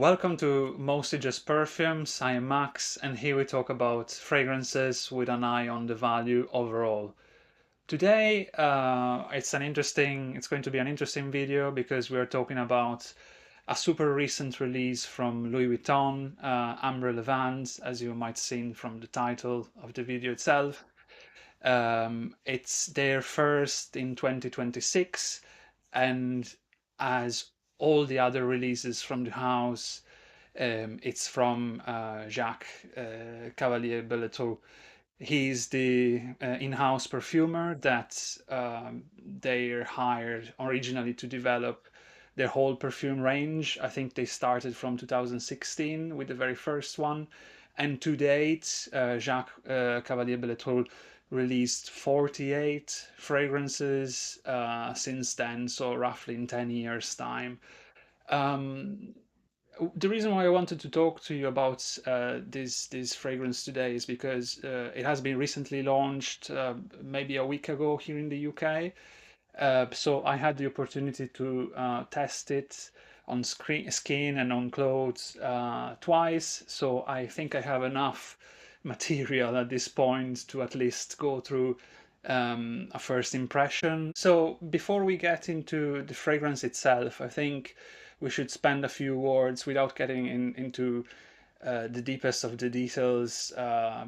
Welcome to Mostly Just Perfumes. I am Max, and here we talk about fragrances with an eye on the value overall. Today, it's going to be an interesting video because we are talking about a super recent release from Louis Vuitton, Ambre Levant, as you might seen from the title of the video itself. It's their first in 2026, and as all the other releases from the house, it's from Jacques Cavallier-Belletrud. He's the in-house perfumer that they hired originally to develop their whole perfume range. I think they started from 2016 with the very first one. And to date, Jacques Cavallier-Belletrud released 48 fragrances since then, so roughly in 10 years' time. Um, the reason why I wanted to talk to you about this fragrance today is because it has been recently launched, maybe a week ago here in the UK. So I had the opportunity to test it on skin and on clothes twice. So I think I have enough material at this point to at least go through a first impression. So before we get into the fragrance itself, I think we should spend a few words without getting into the deepest of the details,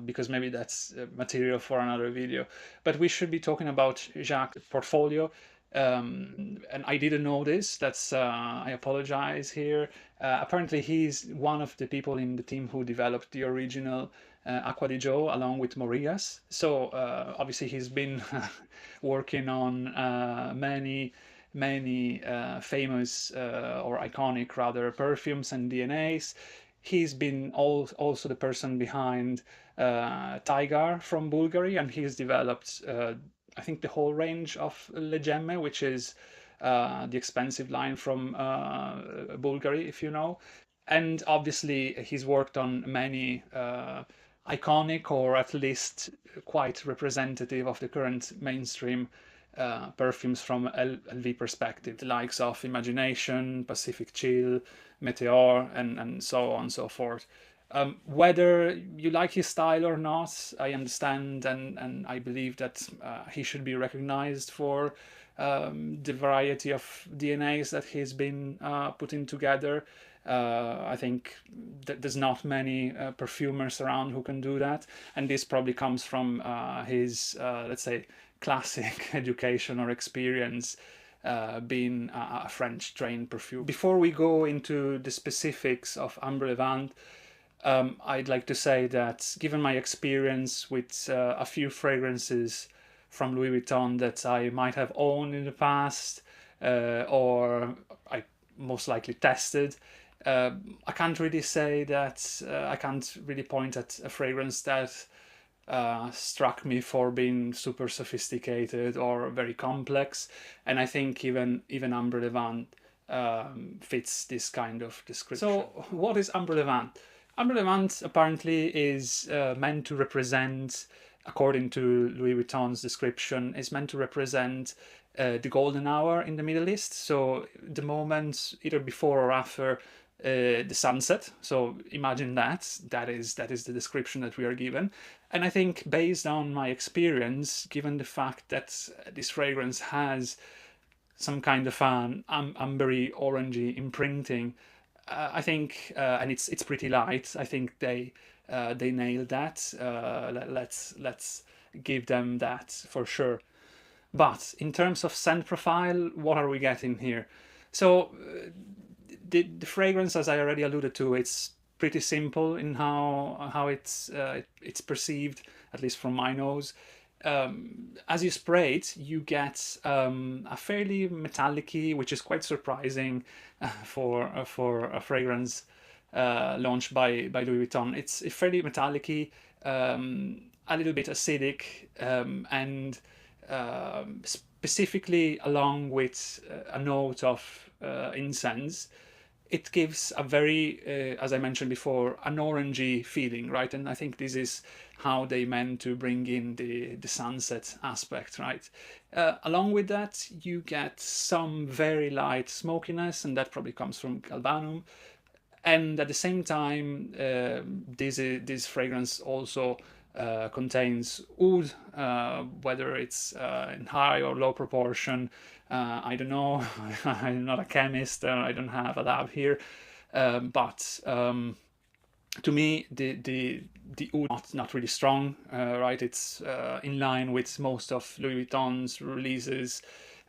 because maybe that's material for another video. But we should be talking about Jacques' portfolio. And I didn't know this. I apologize here. Apparently, he's one of the people in the team who developed the original Acqua di Gio along with Morias. So obviously, he's been working on many famous or iconic rather perfumes and DNAs. He's been also the person behind Tigar from Bulgari, and he's developed I think the whole range of Le Gemme, which is the expensive line from Bulgari, if you know. And obviously, he's worked on many iconic or at least quite representative of the current mainstream perfumes from LV perspective, the likes of Imagination, Pacific Chill, Meteor, and so on and so forth. Whether you like his style or not, I understand and I believe that he should be recognized for the variety of DNAs that he's been putting together. I think that there's not many perfumers around who can do that, and this probably comes from his, let's say, classic education or experience being a French trained perfumer. Before we go into the specifics of Ambre Levant, I'd like to say that given my experience with a few fragrances from Louis Vuitton that I might have owned in the past or I most likely tested, I can't really say that I can't really point at a fragrance that struck me for being super sophisticated or very complex, and I think even Ambre Levant fits this kind of description. So, what is Ambre Levant? Ambre Levant apparently is meant to represent, according to Louis Vuitton's description, is meant to represent the golden hour in the Middle East. So the moment either before or after the sunset. So imagine that. That is the description that we are given. And I think based on my experience, given the fact that this fragrance has some kind of an ambery orangey imprinting, I think, and it's pretty light. I think they nailed that. Let's give them that for sure. But in terms of scent profile, what are we getting here? So the fragrance, as I already alluded to, it's pretty simple in how it's perceived, at least from my nose. As you spray it, you get a fairly metallic-y, which is quite surprising for a fragrance launched by Louis Vuitton. It's fairly metallic-y, a little bit acidic, and specifically along with a note of incense. It gives a very, as I mentioned before, an orangey feeling, right? And I think this is how they meant to bring in the sunset aspect, right? Along with that, you get some very light smokiness, and that probably comes from galbanum. And at the same time, this fragrance also contains oud, whether it's in high or low proportion. I don't know. I'm not a chemist. I don't have a lab here, but to me, the oud not really strong, right? It's in line with most of Louis Vuitton's releases.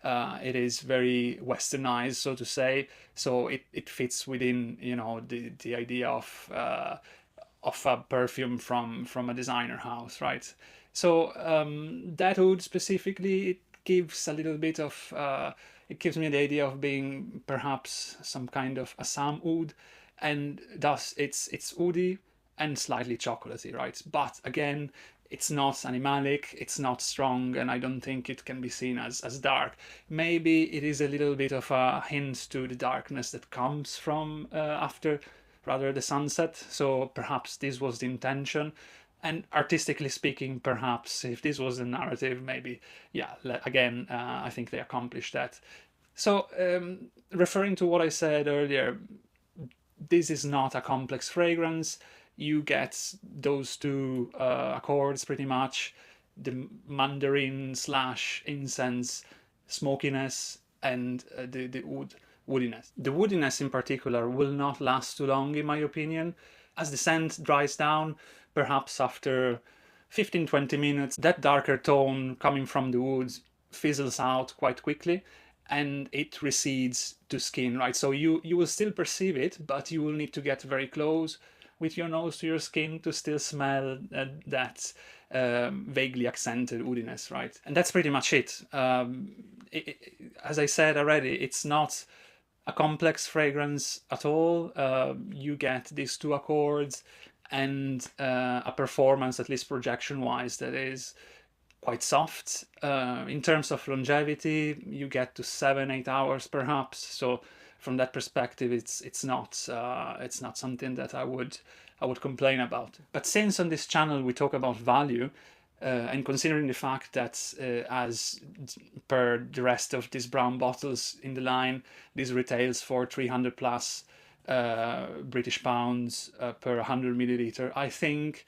It is very westernized, so to say. So it fits within, you know, the idea of a perfume from a designer house, right? So that oud specifically, it gives a little bit of it gives me the idea of being perhaps some kind of Assam oud, and thus it's oody and slightly chocolatey, right? But again, it's not animalic, it's not strong, and I don't think it can be seen as dark. Maybe it is a little bit of a hint to the darkness that comes from after rather the sunset, so perhaps this was the intention. And artistically speaking, perhaps if this was the narrative, maybe, yeah, again, I think they accomplished that. So referring to what I said earlier, this is not a complex fragrance. You get those two accords pretty much, the mandarin slash incense smokiness, and the woodiness. The woodiness in particular will not last too long, in my opinion. As the scent dries down, perhaps after 15-20 minutes, that darker tone coming from the woods fizzles out quite quickly, and it recedes to skin, right? So you will still perceive it, but you will need to get very close with your nose to your skin to still smell that vaguely accented woodiness, right? And that's pretty much it. As I said already, it's not a complex fragrance at all. You get these two accords and a performance, at least projection-wise, that is quite soft. In terms of longevity, you get to 7-8 hours perhaps. So from that perspective, it's not something that I would complain about. But since on this channel we talk about value, and considering the fact that as per the rest of these brown bottles in the line, this retails for 300 plus British pounds per 100 milliliter, I think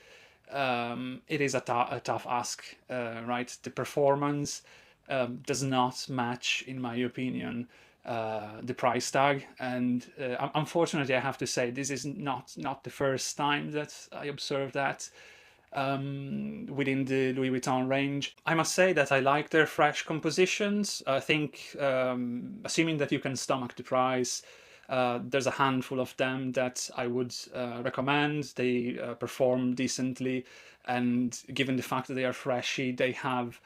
it is a tough ask, right? The performance does not match, in my opinion, the price tag, and unfortunately I have to say this is not the first time that I observed that within the Louis Vuitton range. I must say that I like their fresh compositions. I think, assuming that you can stomach the price, there's a handful of them that I would recommend. They perform decently, and given the fact that they are freshy, they have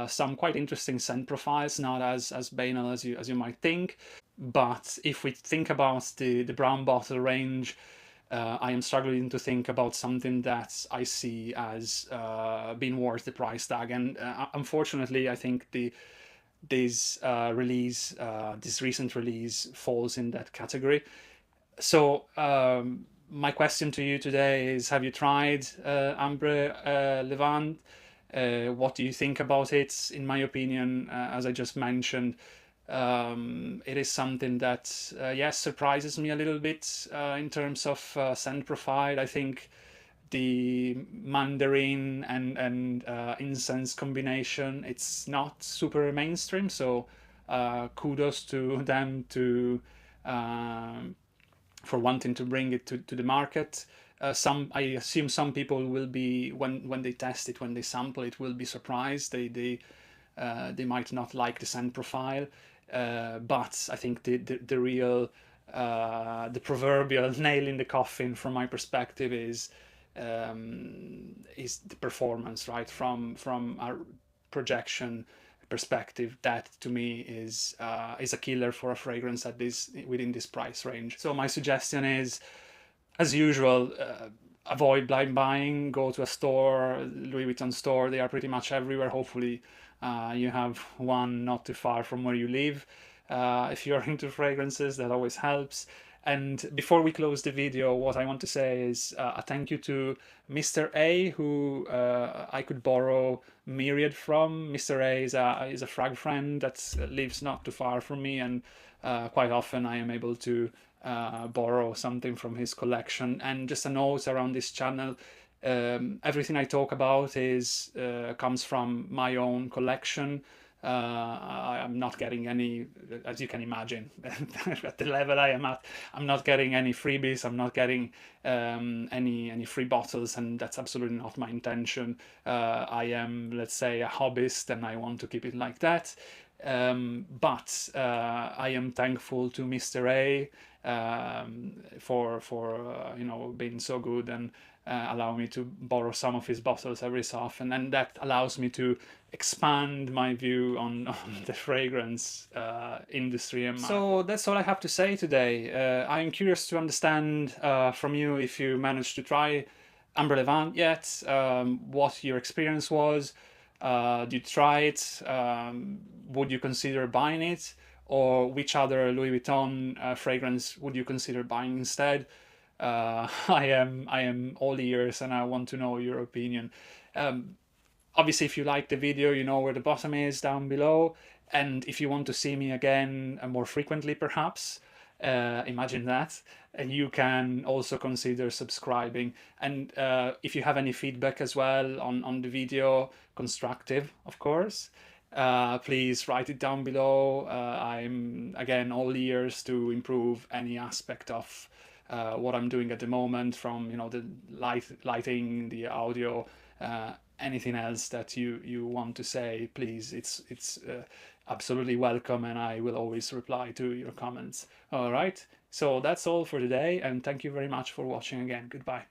some quite interesting scent profiles, not as banal as you might think. But if we think about the brown bottle range, I am struggling to think about something that I see as being worth the price tag. And unfortunately, I think this recent release falls in that category. So my question to you today is, have you tried Ambre Levant? What do you think about it? In my opinion, as I just mentioned, it is something that, yes, surprises me a little bit in terms of scent profile. I think the mandarin and incense combination, it's not super mainstream, so kudos to them for wanting to bring it to the market. I assume some people will be, when they test it, when they sample it, will be surprised. They might not like the scent profile, but I think the real the proverbial nail in the coffin from my perspective is the performance, right? From our projection perspective, that to me is a killer for a fragrance within this price range. So my suggestion is, as usual, avoid blind buying. Go to a store, Louis Vuitton store. They are pretty much everywhere. Hopefully you have one not too far from where you live. If you're into fragrances, that always helps. And before we close the video, what I want to say is a thank you to Mr. A, who I could borrow Myriad from. Mr. A is a frag friend that lives not too far from me, and quite often I am able to borrow something from his collection. And just a note around this channel, everything I talk about is comes from my own collection. I'm not getting any, as you can imagine, at the level I am at, I'm not getting any freebies, I'm not getting any free bottles, and that's absolutely not my intention. I am, let's say, a hobbyist, and I want to keep it like that. But I am thankful to Mr. A for you know, being so good and allow me to borrow some of his bottles every so often, and that allows me to expand my view on the fragrance industry. And so that's all I have to say today. I'm curious to understand from you if you managed to try Ambre Levant yet, what your experience was. Did you try it? Would you consider buying it? Or which other Louis Vuitton fragrance would you consider buying instead? I am all ears, and I want to know your opinion. Obviously, if you like the video, you know where the bottom is down below. And if you want to see me again more frequently, perhaps, imagine that, you can also consider subscribing. And if you have any feedback as well on the video, constructive, of course, please write it down below. I'm, again, all ears to improve any aspect of what I'm doing at the moment, from, you know, the lighting, the audio, anything else that you want to say, please. It's absolutely welcome, and I will always reply to your comments. All right, so that's all for today, and thank you very much for watching again. Goodbye.